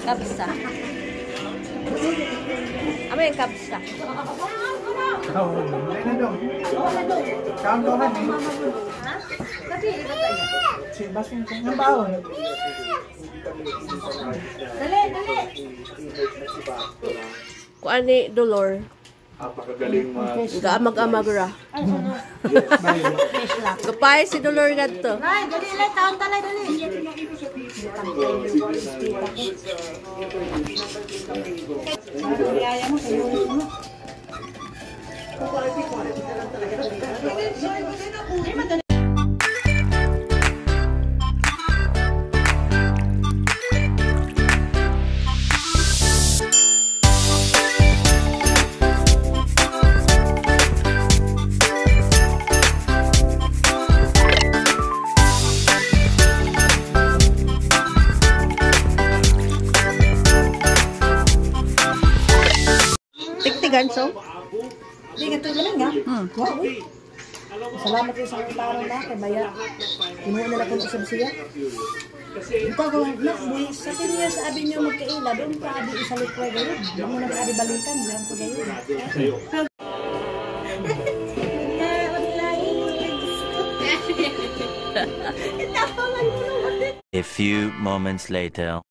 Kabsa. Ano yung kabsa? Kung ano Dolor? Apakagaling Gaamag-amag ra. Kapay si Dolor ganito. Ay, dali lang, taon talay, dali. Ganso? Hindi, ito naman nga. Wow, uy. Salamat kayo sa utaro na. Kaya maya, kinuha nila kung isang siya. Ito ako, sa 10 years abi niyo magkaila, doon pa abi isalit ko gayon. Doon mo nag-abi balikan, diyan ko gayon. A few moments later.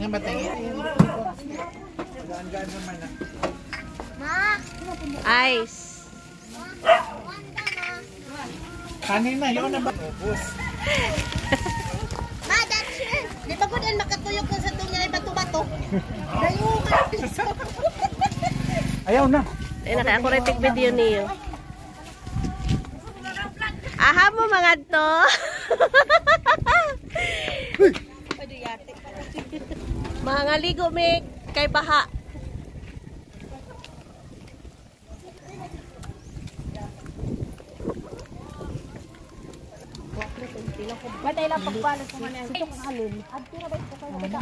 Yang batang gaan-gaan naman na. Ice. Kanina, yun na ba? Ubus. Ma, that's it. Di ba ko din makatuyok ko sa tunga ay bato-bato? Dayo ka. Ayaw na. Ay, ako rin video niyo. Aha mo mga to. Mga ligo mi kay baha. Batay lang pagbalas ko man ito halin. Adto na ba ito kayo kita?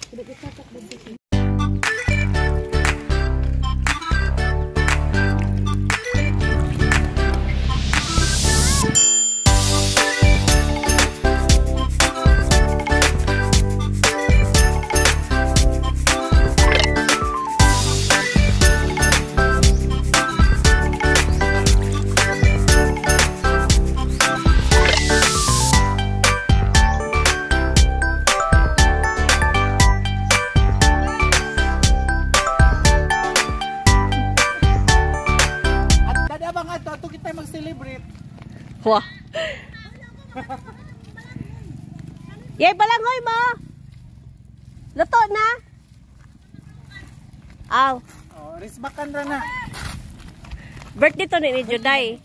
Dili kita tak dito. Wah. Yay, balangoy mo. Luto na. Aw. Oh, risbakan ra na. Birthday to ni Juday.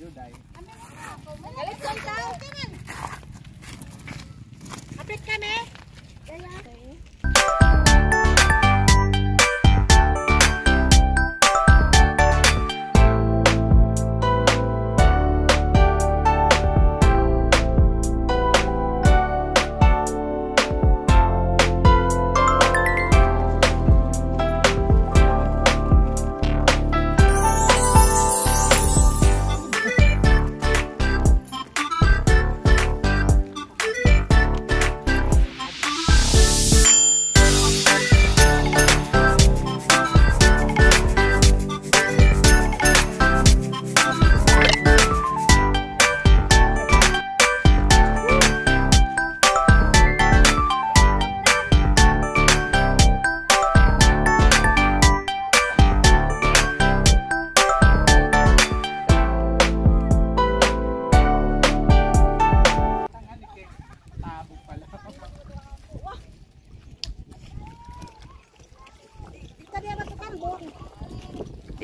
Apit kami.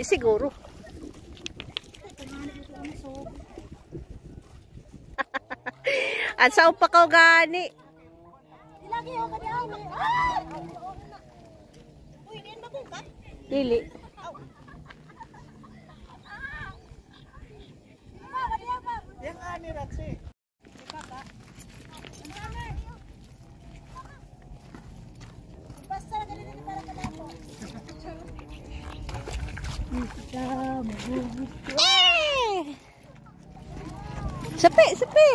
Di siguro. At sa upa ka gani. Ilagi ako kani ay. Uy, din ba ko ka? Dili. Yang ani Raksi. Basta na ganito para kadako. Sepi, sepi.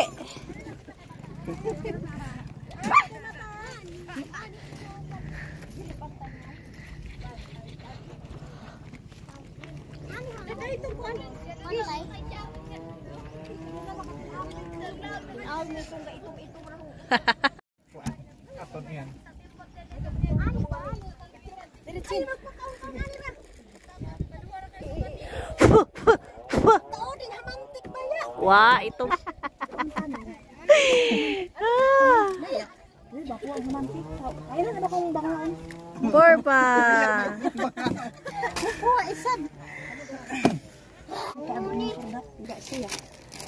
Aton yan. Wah, itu. Baku ang romantic. Kailan na ba kong bangaan? Porpa. Oo, isad. Kaabot niya sugat. Tidak siya.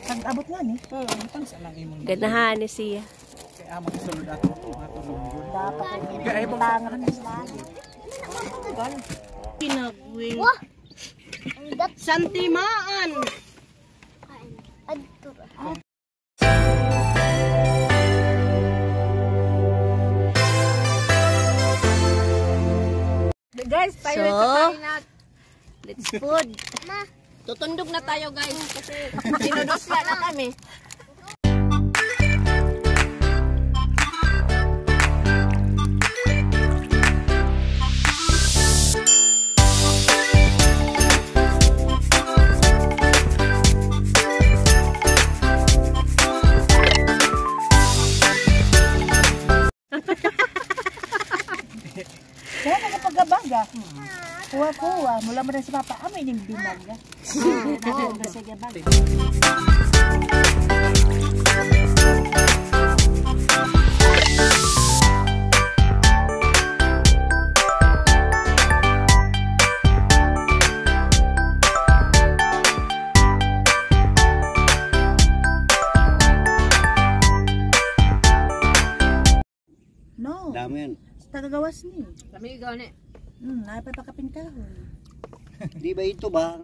Pag-abot nga ni. Ang sa lang imong. Ganahan ni siya. Kaya among isulod ato ato lunggon. Dapat Kaya ang tangan ng islan. Pinagwing. Wah! Santimaan. Guys, pirate so, tayo na. Let's food. tutundog na tayo guys kasi dinudusya na kami. Kaya nagpagabaga. Kuha-kuha. Mula mo na si Papa. Amoy ng binaga. Oo, kasi gabaga. No. Dami yan. Tagagawas ni. Kami gani. Napapakapin kahoy. Di ba ito ba?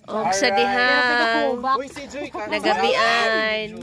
Og sa diha. Uy, si Joy ka. Nagabian.